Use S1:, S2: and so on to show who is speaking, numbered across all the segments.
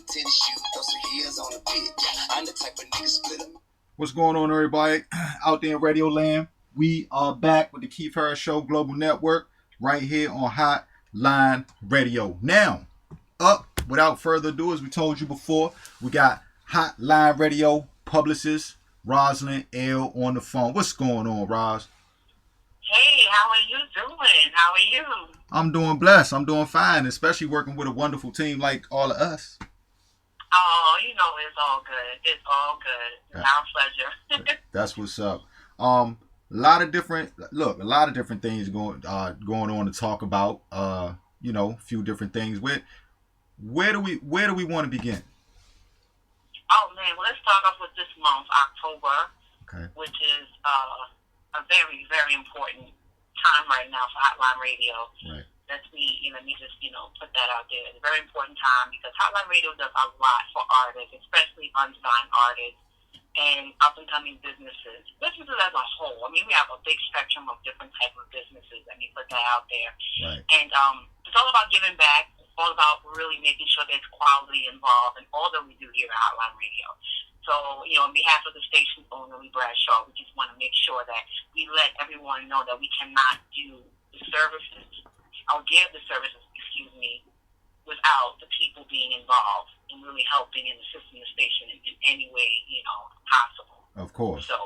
S1: tennis shoes, throw some heels on the bed. Yeah, I'm the type of nigga split them.
S2: What's going on, everybody out there in Radio Land? We are back with the Keith Harris Show Global Network right here on Hotline Radio. Now, up without further ado, as we told you before, we got Hotline Radio publicist Rosalyn L on the phone. What's going on, Roz?
S3: Hey, how are you doing? How are you?
S2: I'm doing blessed. I'm doing fine, especially working with a wonderful team like all of us.
S3: Oh, it's all good. It's all good. It's our pleasure.
S2: That's what's up. A lot of different things going on to talk about. A few different things. Where do we want to begin?
S3: Oh man, well, let's start off with this month, October,
S2: okay,
S3: which is a very, very important time right now for Hotline Radio.
S2: Right.
S3: Let me just put that out there. It's a very important time because Hotline Radio does a lot for artists, especially unsigned artists and up-and-coming businesses as a whole. I mean, we have a big spectrum of different types of businesses. Let me put that out there.
S2: Right.
S3: And it's all about giving back. It's all about really making sure there's quality involved in all that we do here at Hotline Radio. So, on behalf of the station owner, Lee Bradshaw, we just want to make sure that we let everyone know that we cannot do the services or give the services, without the people being involved and really helping and assisting the station in any way, possible.
S2: Of course.
S3: So,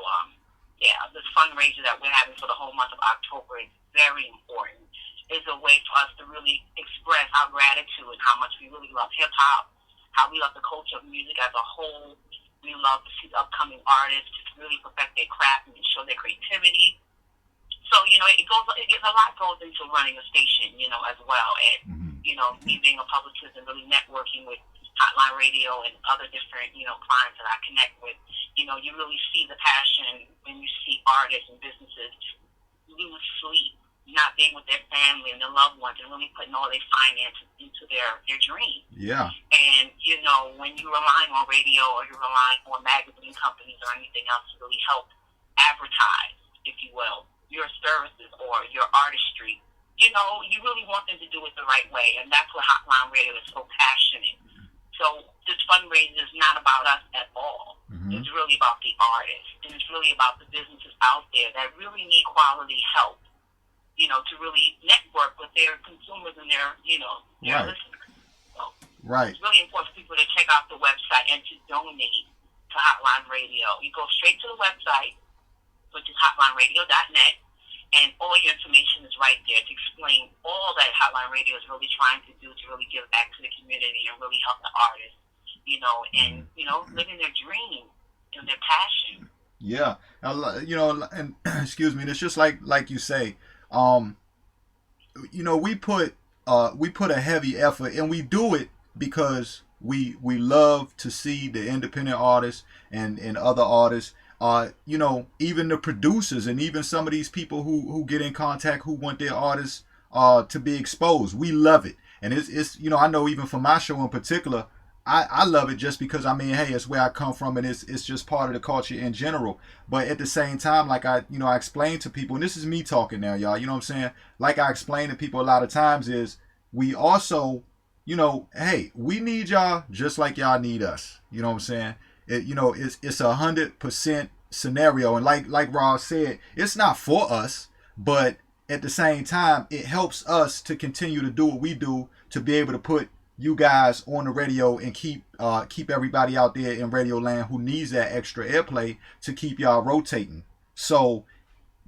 S3: this fundraiser that we're having for the whole month of October is very important. It's a way for us to really express our gratitude and how much we really love hip-hop, how we love the culture of music as a whole. We love to see the upcoming artists just really perfect their craft and show their creativity. So, a lot goes into running a station, as well. And, me being a publicist and really networking with Hotline Radio and other different, clients that I connect with, you really see the passion when you see artists and businesses lose sleep, not being with their family and their loved ones and really putting all their finances into their dream.
S2: Yeah.
S3: And, when you're relying on radio or you're relying on magazine companies or anything else to really help advertise, if you will, your services or your artistry, you really want them to do it the right way. And that's what Hotline Radio is so passionate. So this fundraiser is not about us at all.
S2: Mm-hmm.
S3: It's really about the artists. And it's really about the businesses out there that really need quality help, to really network with their consumers and their
S2: right.
S3: listeners. So
S2: right.
S3: It's really important for people to check out the website and to donate to Hotline Radio. You go straight to the website, which is hotlineradio.net, and all your information is right there to explain all that Hotline Radio is really trying to do to really give back to the community and really help the artists, and, living their dream and their passion.
S2: Yeah. And excuse me, it's just like you say, we put a heavy effort, and we do it because we love to see the independent artists and other artists, even the producers and even some of these people who get in contact who want their artists to be exposed. We love it. And it's I know even for my show in particular, I love it just because, hey, it's where I come from, and it's just part of the culture in general. But at the same time, like I explain to people, and this is me talking now, y'all, you know what I'm saying? Like I explain to people a lot of times is we also, hey, we need y'all just like y'all need us. You know what I'm saying? It's 100% scenario. And like Ross said, it's not for us, but at the same time, it helps us to continue to do what we do, to be able to put you guys on the radio and keep everybody out there in Radio Land who needs that extra airplay to keep y'all rotating. So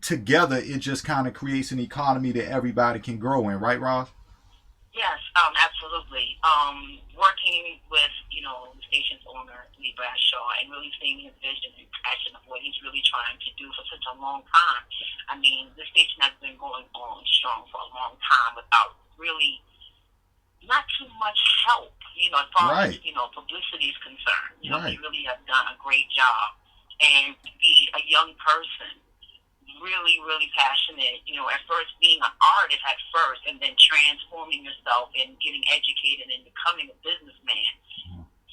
S2: together, it just kind of creates an economy that everybody can grow in, right, Ross?
S3: Yes, absolutely. Working with, the station's owner, Lee Bradshaw, and really seeing his vision and passion of what he's really trying to do for such a long time. The station has been going on strong for a long time without really not too much help, as far
S2: right.
S3: as, publicity is concerned.
S2: Right.
S3: He really has done a great job. And to be a young person, really, really passionate, at first being an artist at first and then transforming yourself and getting educated and becoming a businessman,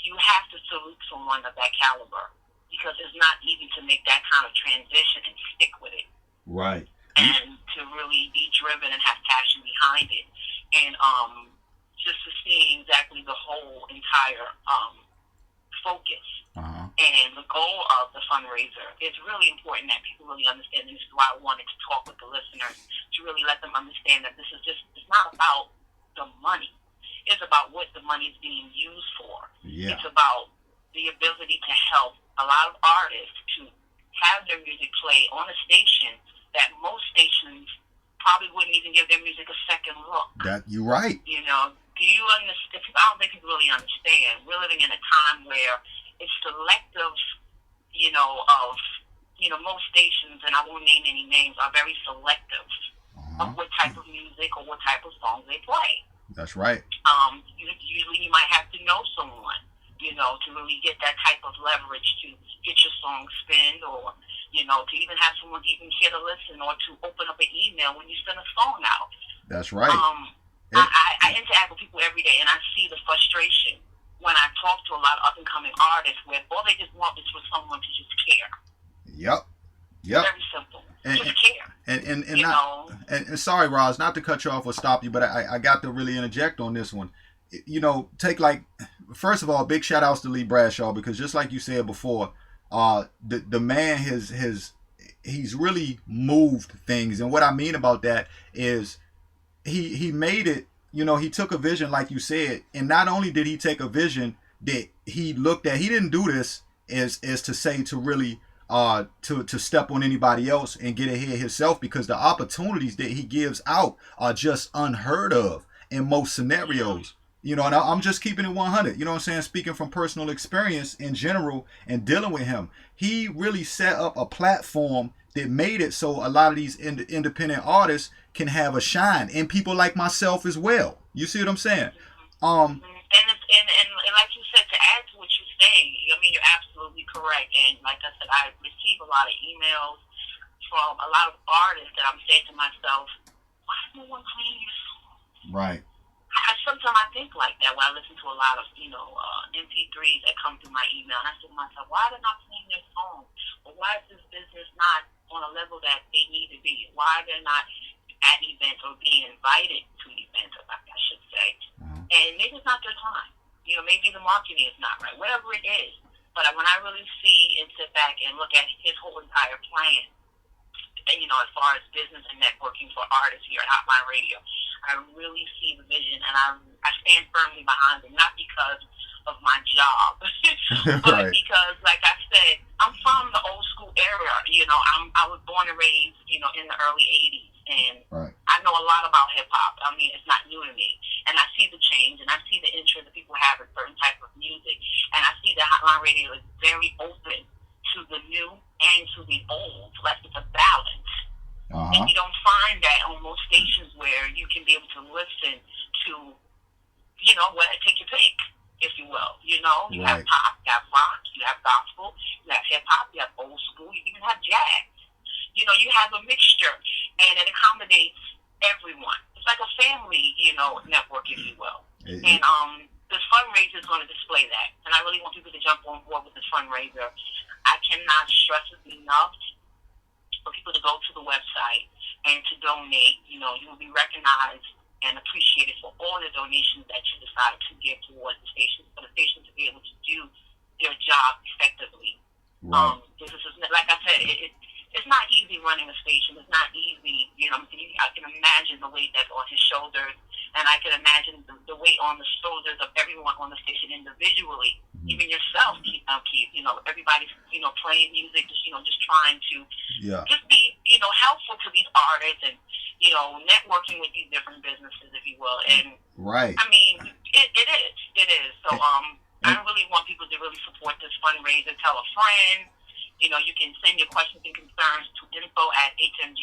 S3: you have to salute someone of that caliber because it's not easy to make that kind of transition and stick with it.
S2: Right.
S3: And to really be driven and have passion behind it. And just to see exactly the whole entire entire focus. And the goal of the fundraiser is really important that people really understand, and this is why I wanted to talk with the listeners, to really let them understand that this is just, it's not about the money. It's about what the money is being used for.
S2: Yeah.
S3: It's about the ability to help a lot of artists to have their music play on a station that most stations probably wouldn't even give their music a second look.
S2: That you're right.
S3: You know, do you understand? I don't think you really understand. We're living in a time where it's selective, most stations, and I won't name any names, are very selective of what type of music or what type of songs they play.
S2: That's right.
S3: Usually you might have to know someone, to really get that type of leverage to get your song spinned, or, to even have someone even care to listen, or to open up an email when you send a song out.
S2: That's right.
S3: I interact with people every day, and I see the frustration when I talk to a lot of up-and-coming artists where all they just want is for someone to just care.
S2: Yep.
S3: Very simple. Just care.
S2: And sorry, Roz, not to cut you off or stop you, but I got to really interject on this one. First of all, big shout outs to Lee Bradshaw, because just like you said before, the man he's really moved things. And what I mean about that is he made it, he took a vision, like you said, and not only did he take a vision that he looked at, he didn't do this as to say to really to step on anybody else and get ahead himself, because the opportunities that he gives out are just unheard of in most scenarios. And I'm just keeping it 100. You know what I'm saying? Speaking from personal experience in general and dealing with him, he really set up a platform that made it so a lot of these independent artists can have a shine, and people like myself as well. You see what I'm saying?
S3: And like you said, to add to what you're saying, you're absolutely correct. And like I said, I receive a lot of emails from a lot of artists that I'm saying to myself, why is no one playing your song?
S2: Right.
S3: Sometimes I think like that when I listen to a lot of, MP3s that come through my email, and I say to myself, why are they not playing their song? Or why is this business not on a level that they need to be? Why are they not at events or being invited to events, I should say? And maybe it's not their time. Maybe the marketing is not right, whatever it is. But when I really see and sit back and look at his whole entire plan, and, as far as business and networking for artists here at Hotline Radio, I really see the vision, and I stand firmly behind it, not because of my job, but
S2: right.
S3: because, like I said, I'm from the old school era. I was born and raised, in the early 80s, and
S2: right.
S3: I know a lot about hip-hop. It's not new to me, and I see the change, and I see the interest that people have in certain type of music, and I see that Hotline Radio is very open to the new and to the old. Like, it's a balance. And you don't find that on most stations where you can be able to listen to, take your pick, if you will. You have pop, you have rock, you have gospel, you have hip-hop, you have old school, you even have jazz. You have a mixture, and it accommodates everyone. It's like a family, network, if you will. And this fundraiser is going to display that. And I really want people to jump on board with this fundraiser. I cannot stress it enough for people to go to the website and to donate. You will be recognized and appreciated for all the donations that you decide to give towards the station, for the station to be able to do their job effectively.
S2: Right.
S3: This is, like I said, it's not easy running a station. It's not easy. I can imagine the weight that's on his shoulders, and I can imagine the weight on the shoulders of everyone on the station individually, even yourself, Keith. Everybody's, playing music, just trying to just be, helpful to these artists and, networking with these different businesses, if you will. And
S2: right.
S3: It is. So, I really want people to really support this fundraiser. Tell a friend. You can send your questions and concerns to info@hmg,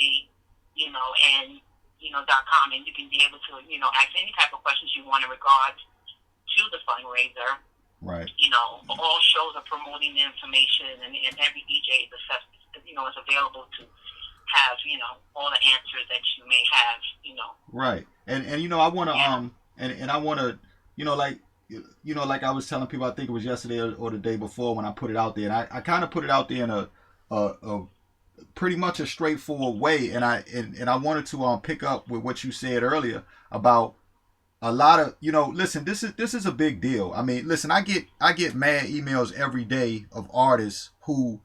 S3: and, .com, and you can be able to, ask any type of questions you want in regards to the fundraiser.
S2: Right.
S3: All shows are promoting the information, and every DJ is assessed, is available to have, all the answers that you may have,
S2: Right. And I want to, and I want to, like I was telling people, I think it was yesterday or the day before when I put it out there, and I kind of put it out there in a pretty much a straightforward way, and I wanted to pick up with what you said earlier about a lot of, listen, this is a big deal. I mean, listen, I get mad emails every day of artists who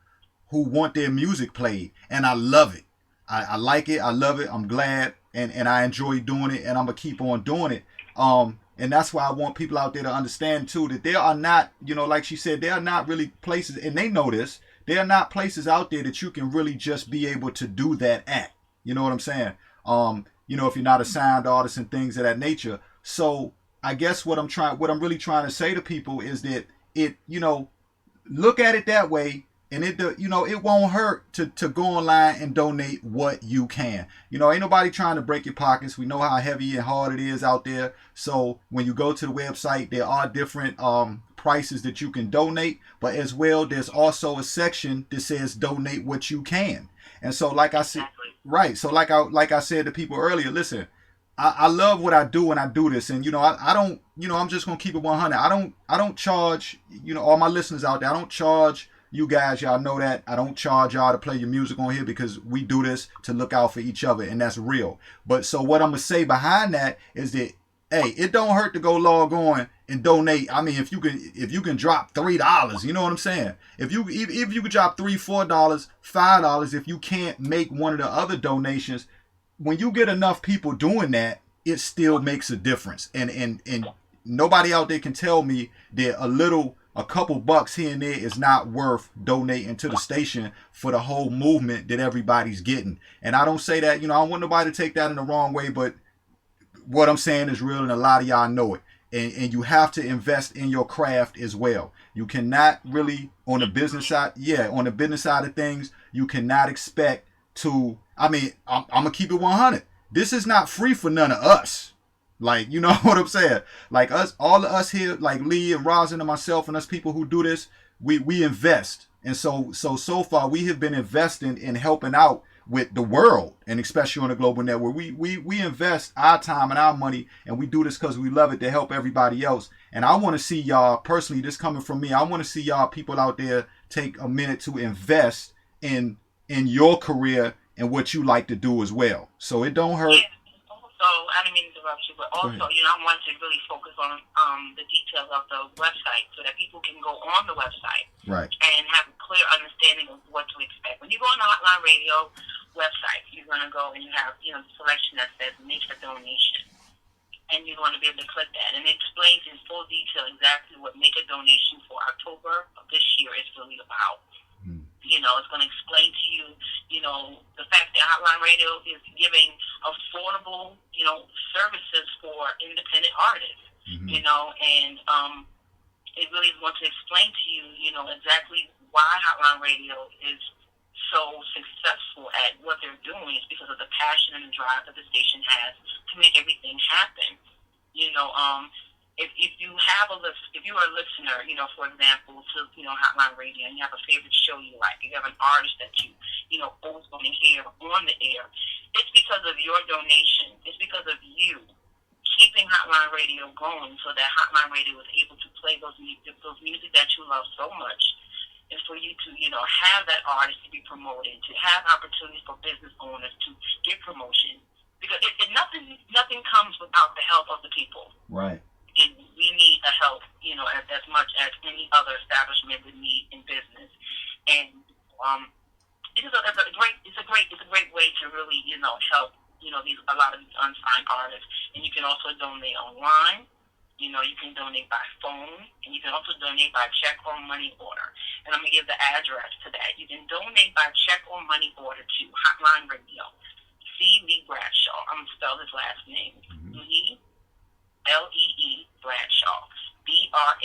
S2: want their music played, and I love it. I like it. I love it. I'm glad, and I enjoy doing it, and I'm gonna keep on doing it. And that's why I want people out there to understand too that there are not, like she said, there are not really places, and they know this. There are not places out there that you can really just be able to do that at. You know what I'm saying? If you're not a signed artist and things of that nature. So I guess what I'm really trying to say to people is that look at it that way, and it won't hurt to go online and donate what you can. Ain't nobody trying to break your pockets. We know how heavy and hard it is out there. So when you go to the website, there are different prices that you can donate, but as well, there's also a section that says donate what you can. And so, like I said, right. So like I said to people earlier, listen, I love what I do when I do this, and I don't, I'm just gonna keep it 100. I don't charge, all my listeners out there. I don't charge you guys. Y'all know that I don't charge y'all to play your music on here because we do this to look out for each other, and that's real. But so what I'm gonna say behind that is that, hey, it don't hurt to go log on and donate. I mean, if you can drop $3, you know what I'm saying? If you could drop $3, $4, $5, if you can't make one of the other donations, when you get enough people doing that, it still makes a difference. And nobody out there can tell me that a couple bucks here and there is not worth donating to the station for the whole movement that everybody's getting. And I don't say that, I don't want nobody to take that in the wrong way, but what I'm saying is real, and a lot of y'all know it. And you have to invest in your craft as well. You cannot really, on the business side of things, you cannot expect to, I'm going to keep it 100. This is not free for none of us. Like, you know what I'm saying? Like us, all of us here, like Lee and Rosalyn and myself and us people who do this, we invest. And so far we have been investing in helping out with the world, and especially on the global network. We invest our time and our money, and we do this because we love it to help everybody else. And I want to see y'all, personally, this coming from me, I want to see y'all people out there take a minute to invest in your career and what you like to do as well. So it don't hurt.
S3: Yeah. Also, I didn't mean to interrupt you, but also, I want to really focus on the details of the website so that people can go on the website,
S2: right,
S3: and have a clear understanding of what to expect. When you go on the Hotline Radio website, you're going to go and you have, the selection that says make a donation. And you're going to be able to click that. And it explains in full detail exactly what make a donation for October of this year is really about. It's going to explain to you, the fact that Hotline Radio is giving affordable, services for independent artists, and it really is going to explain to you, exactly why Hotline Radio is so successful at what they're doing. Is because of the passion and the drive that the station has to make everything happen. If you have if you are a listener, for example, to Hotline Radio, and you have a favorite show you like, you have an artist that you always want to hear on the air, it's because of your donation. It's because of you keeping Hotline Radio going, so that Hotline Radio is able to play those music that you love so much, and for you to have that artist to be promoted, to have opportunities for business owners to get promotion, because nothing comes without the help of the people.
S2: Right.
S3: And we need the help, as much as any other establishment would need in business. And it's a great way to really, help, a lot of these unsigned artists. And you can also donate online. You can donate by phone, and you can also donate by check or money order. And I'm gonna give the address to that. You can donate by check or money order to Hotline Radio, C. Lee Bradshaw. I'm gonna spell his last name. Lee. Lee Bradshaw, Bradshaw,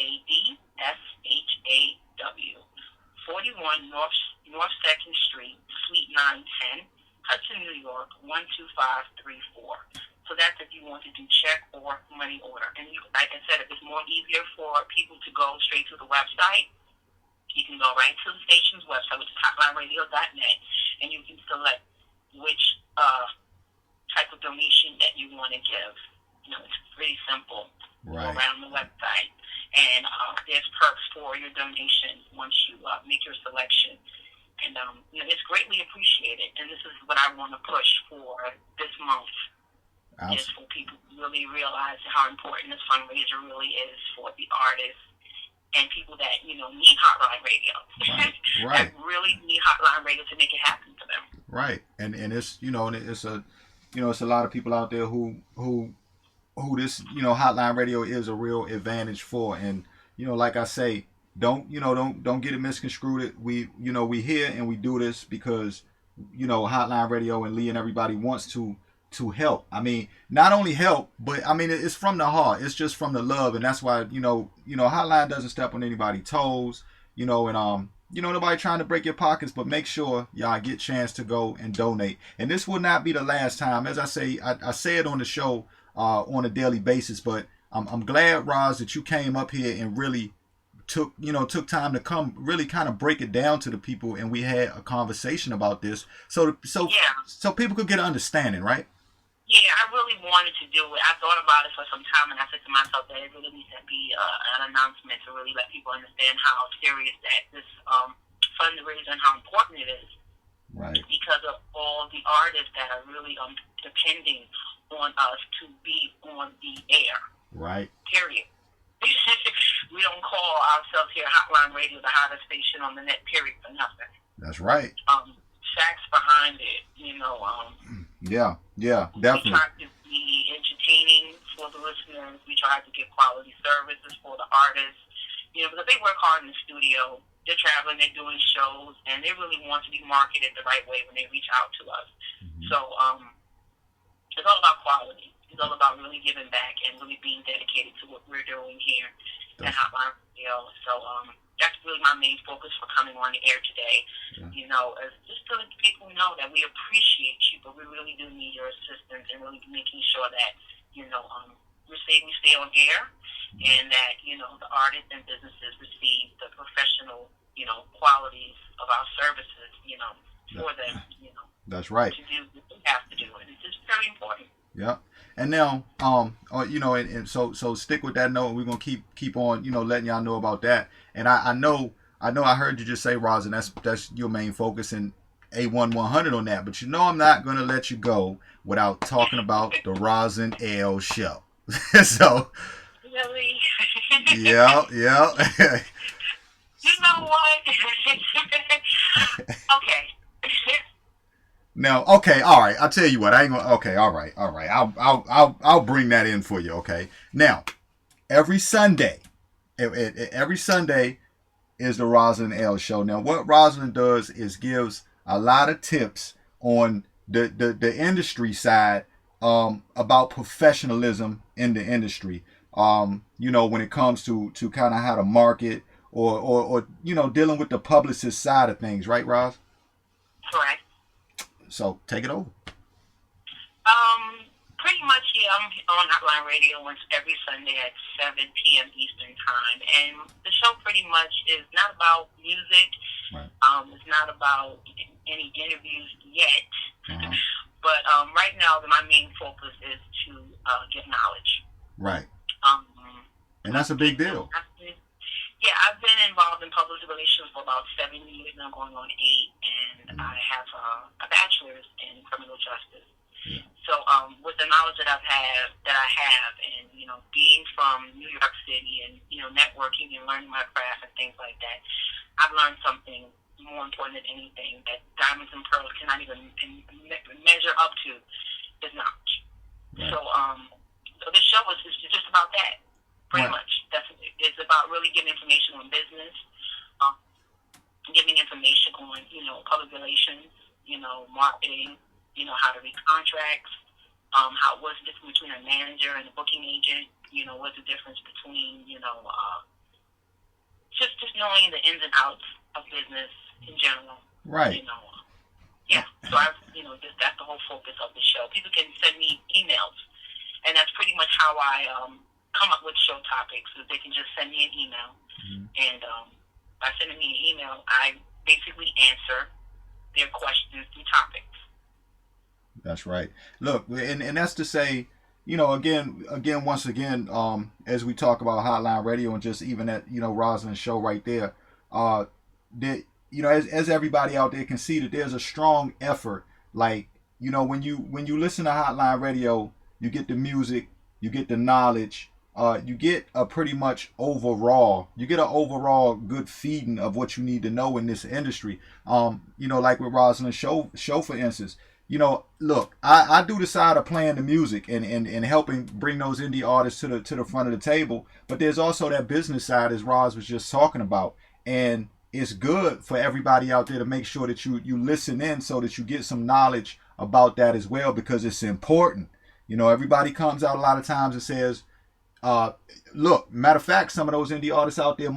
S3: 41 North 2nd Street, Suite 910, Hudson, New York, 12534. So that's if you want to do check or money order. And like I said, if it's more easier for people to go straight to the website, you can go right to the station's website, which is hotlineradio.net, and you can select which type of donation that you want to give. It's pretty simple.
S2: Right.
S3: Go around the website, and there's perks for your donation once you make your selection. And it's greatly appreciated. And this is what I want to push for this month. just for people to really realize how important this fundraiser really is for the artists and people that, you know, need hotline radio.
S2: Right.
S3: That really need hotline radio to make it happen for them.
S2: Right. And it's, you know, and it's a, you know, it's a lot of people out there who this, you know, hotline radio is a real advantage for. And, you know, like I say, don't get it misconstrued. We, you know, we here and we do this because, you know, hotline radio and Lee and everybody wants to help. I mean, not only help, but I mean, it's from the heart. It's just from the love. And that's why, you know, hotline doesn't step on anybody's toes, you know, and, you know, nobody trying to break your pockets, but make sure y'all get a chance to go and donate. And this will not be the last time. As I say, I say it on the show on a daily basis, but I'm glad, Roz, that you came up here and really took time to come really kind of break it down to the people, and we had a conversation about this so people could get an understanding, right?
S3: Yeah, I really wanted to do it. I thought about it for some time, and I said to myself that it really needs to be an announcement to really let people understand how serious that this fundraiser and how important it is.
S2: Right.
S3: Because of all the artists that are really depending on us to be on the air.
S2: Right.
S3: Period. We don't call ourselves here Hotline Radio, the hottest station on the net, period, for nothing.
S2: That's right.
S3: Facts behind it, you know.
S2: Yeah, definitely.
S3: We try to be entertaining for the listeners. We try to give quality services for the artists. You know, because they work hard in the studio. They're traveling, they're doing shows, and they really want to be marketed the right way when they reach out to us. Mm-hmm. So, it's all about quality. It's all about really giving back and really being dedicated to what we're doing here at Hotline Radio. So, that's really my main focus for coming on the air today. Yeah. You know, just to let people know that we appreciate you, but we really do need your assistance and really making sure that, you know, we stay on air, and that, you know, the artists and businesses receive the professional, you know, qualities of our services, you know, for them, you know.
S2: That's right.
S3: To do what they have to do, and it's just very important.
S2: Yeah. And now, you know, and so stick with that note. We're gonna keep on, you know, letting y'all know about that. And I know I heard you just say, Rosalyn, that's your main focus, and A100 on that. But you know, I'm not gonna let you go without talking about the Rosalyn L show. So.
S3: Really?
S2: Yeah.
S3: You know what? Okay.
S2: Now, okay, all right. I'll tell you what. I ain't gonna. Okay, all right. I'll bring that in for you. Okay. Now, every Sunday is the Rosalyn L show. Now, what Rosalyn does is gives a lot of tips on the industry side, about professionalism in the industry. You know, when it comes to kind of how to market or you know, dealing with the publicist side of things, right, Roz?
S3: Correct.
S2: So take it over.
S3: Pretty much, yeah. I'm on Hotline Radio every Sunday at 7 p.m. Eastern Time, and the show pretty much is not about music.
S2: Right.
S3: It's not about any interviews yet.
S2: Uh-huh.
S3: But right now, my main focus is to get knowledge.
S2: Right. And that's a big deal.
S3: Yeah, I've been involved in public relations for about 7 years now, going on 8, and I have a bachelor's in criminal justice. Yeah. So, with the knowledge that I have, and you know, being from New York City, and you know, networking and learning my craft and things like that, I've learned something more important than anything that diamonds and pearls cannot even measure up to is knowledge. Right. So the show is just about that. Pretty much. It's about really getting information on business, giving information on, you know, public relations, you know, marketing, you know, how to read contracts, what's the difference between a manager and a booking agent, you know, what's the difference between, you know, just knowing the ins and outs of business in general.
S2: Right.
S3: You know, yeah. So that's the whole focus of the show. People can send me emails, and that's pretty much how I come up with show topics. So they can just send me an email, and by sending me an email, I basically answer their questions and topics.
S2: That's right. Look, and that's to say, you know, once again, as we talk about Hotline Radio and just even at, you know, Rosalyn's show right there, that, you know, as everybody out there can see, that there's a strong effort. Like, you know, when you listen to Hotline Radio, you get the music, you get the knowledge, you get a pretty much overall, you get an overall good feeding of what you need to know in this industry. You know, like with Rosalyn's show for instance. You know, look, I do the side of playing the music and helping bring those indie artists to the front of the table. But there's also that business side, as Roz was just talking about. And it's good for everybody out there to make sure that you listen in so that you get some knowledge about that as well, because it's important. You know, everybody comes out a lot of times and says, look, matter of fact, some of those indie artists out there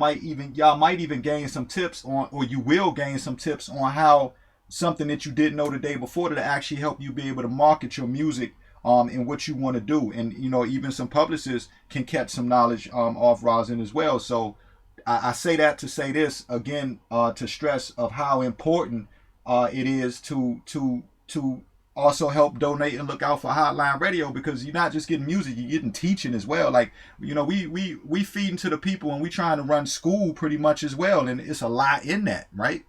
S2: y'all might even gain some tips on, or you will gain some tips on how something that you didn't know the day before to actually help you be able to market your music and what you want to do. And, you know, even some publicists can catch some knowledge off Rosin as well. So I say that to say this again, to stress of how important it is to also help donate and look out for Hotline Radio, because you're not just getting music, you're getting teaching as well. Like, you know, we feeding to the people, and we trying to run school pretty much as well, and it's a lot in that, right?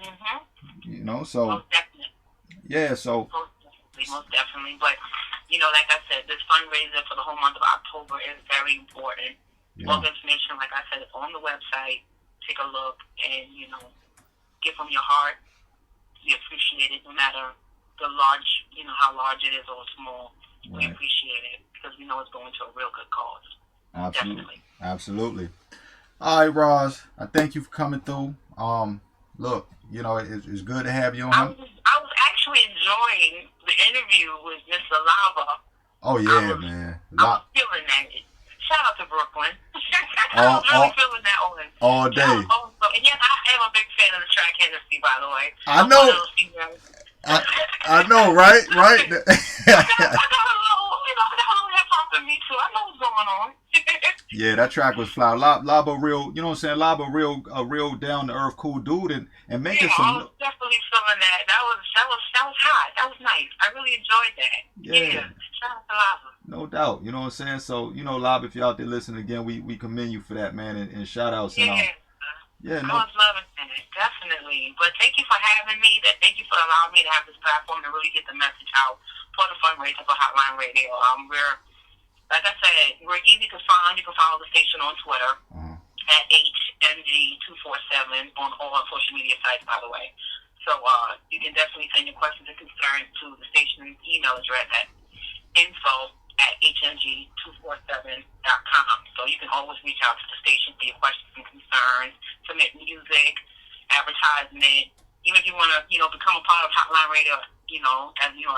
S3: Mm-hmm.
S2: You know, so
S3: most definitely.
S2: Yeah, so
S3: most definitely. But you know, like I said, this fundraiser for the whole month of October is very important. Yeah. All the information, like I said, is on the website. Take a look, and you know, give from your heart. We appreciate it, no matter the large, you know, how large it is or small. Right. We appreciate it because we know it's going to a real good cause.
S2: Absolutely, absolutely. All right, Roz, I thank you for coming through. Look, you know, it's good to have you on.
S3: I was actually enjoying the interview with Mr. Lava.
S2: Oh yeah, man.
S3: I was feeling that. Shout out to Brooklyn. I was really feeling that one.
S2: All day.
S3: And yes, I am a big fan of the track Hennessy, by the way.
S2: I know. I know, right? Right.
S3: I got a little hip hop in me too. I know what's going on.
S2: Yeah, that track was fly. Laba real, you know what I'm saying? Laba a real down to earth, cool dude, and making some.
S3: I was definitely feeling that. That was hot. That was nice. I really enjoyed that. Yeah. Shout out to Laba.
S2: No doubt. You know what I'm saying? So, you know, Laba, if you're out there listening again, we commend you for that, man, and shout outs.
S3: Yeah.
S2: Yeah,
S3: I was loving it, definitely. But thank you for having me. Thank you for allowing me to have this platform to really get the message out for the fundraiser for Hotline Radio. We're, like I said, we're easy to find. You can follow the station on Twitter at HMG247 on all our social media sites, by the way. So you can definitely send your questions and concerns to the station's email address at info@hmg247.com. So you can always reach out to the station for your questions and concerns, submit music, advertisement. Even if you want to, you know, become a part of Hotline Radio, you know, as you know,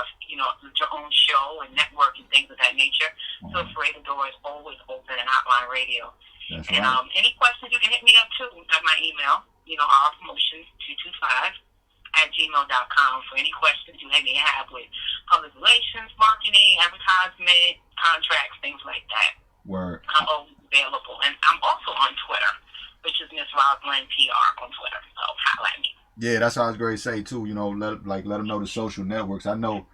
S3: your own show and network and things of that nature. Feel free. The door is always open at Hotline Radio.
S2: That's
S3: and
S2: right.
S3: Any questions, you can hit me up too at my email. You know, our promotions 225@gmail.com for any questions you may have with public relations, marketing, advertisement, contracts, things like that.
S2: Word.
S3: I'm always available. And I'm also on Twitter, which is Miss Rosalyn PR on Twitter. So highlight me. Yeah,
S2: that's what I was going to say too. You know, let them know the social networks. I know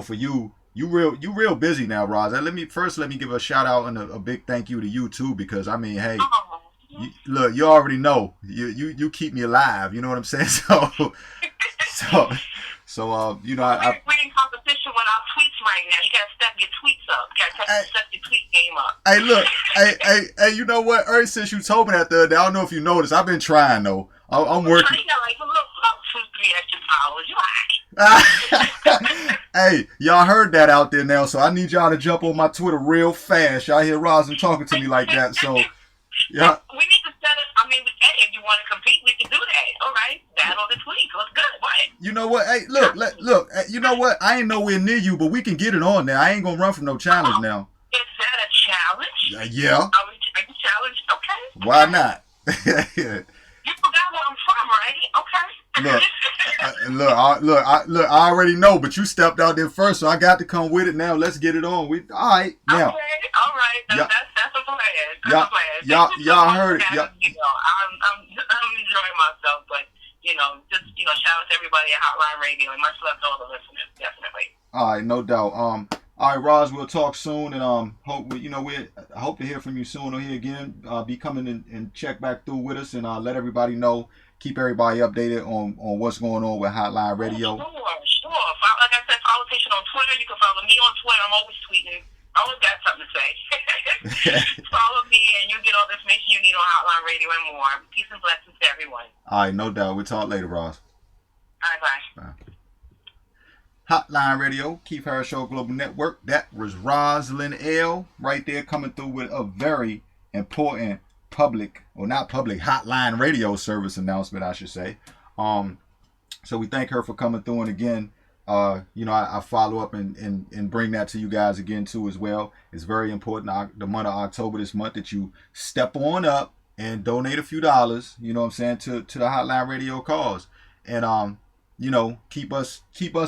S2: for you real busy now, Roz. Let me give a shout out and a big thank you to you too, because I mean, hey, look, you already know you keep me alive. You know what I'm saying? So you know,
S3: we're in competition with our tweets right now. You gotta step your tweets up. You gotta step your tweet game up.
S2: Hey, look, hey, you know what? Early since you told me that the other day, I don't know if you noticed. I've been trying though. I'm working.
S3: You got like a little 2-3 extra hours. You alright?
S2: Hey, y'all heard that out there now, so I need y'all to jump on my Twitter real fast. Y'all hear Rosalyn talking to me like that, so yeah.
S3: We need to set it. I mean, if you want to compete, we can do that. All right, battle the tweet. What's good? What?
S2: You know what? Hey, look. You know what? I ain't nowhere near you, but we can get it on there. I ain't gonna run from no challenge now.
S3: Is that a challenge?
S2: Yeah.
S3: Are you challenged? Okay.
S2: Why not?
S3: You forgot where I'm from, right? Okay.
S2: Look, I already know, but you stepped out there first, so I got to come with it now. Let's get it on. All right, now.
S3: Okay, all right. That's a plan. That's a plan.
S2: Y'all heard it.
S3: You know, I'm enjoying myself, but shout out to everybody at Hotline Radio, and much love to all the listeners, definitely.
S2: All right, no doubt. All right, Roz, we'll talk soon, and I hope to hear from you soon or here again. Be coming and check back through with us, and let everybody know. Keep everybody updated on what's going on with Hotline Radio.
S3: Sure. Like I said, follow the station on Twitter. Twitter. You can follow me on Twitter. I'm always tweeting. I always got something to say. Follow me, and you'll get all the information you need on Hotline Radio and more. Peace and blessings to everyone.
S2: All right, no doubt. We'll talk later, Roz.
S3: All right, bye.
S2: Bye. Hotline Radio, Keith Harris Show Global Network. That was Rosalyn L. right there coming through with a very important hotline radio service announcement, I should say. So we thank her for coming through, and again, I follow up and bring that to you guys again too as well. It's very important, the month of October this month, that you step on up and donate a few dollars, you know what I'm saying, to the Hotline Radio cause. And keep us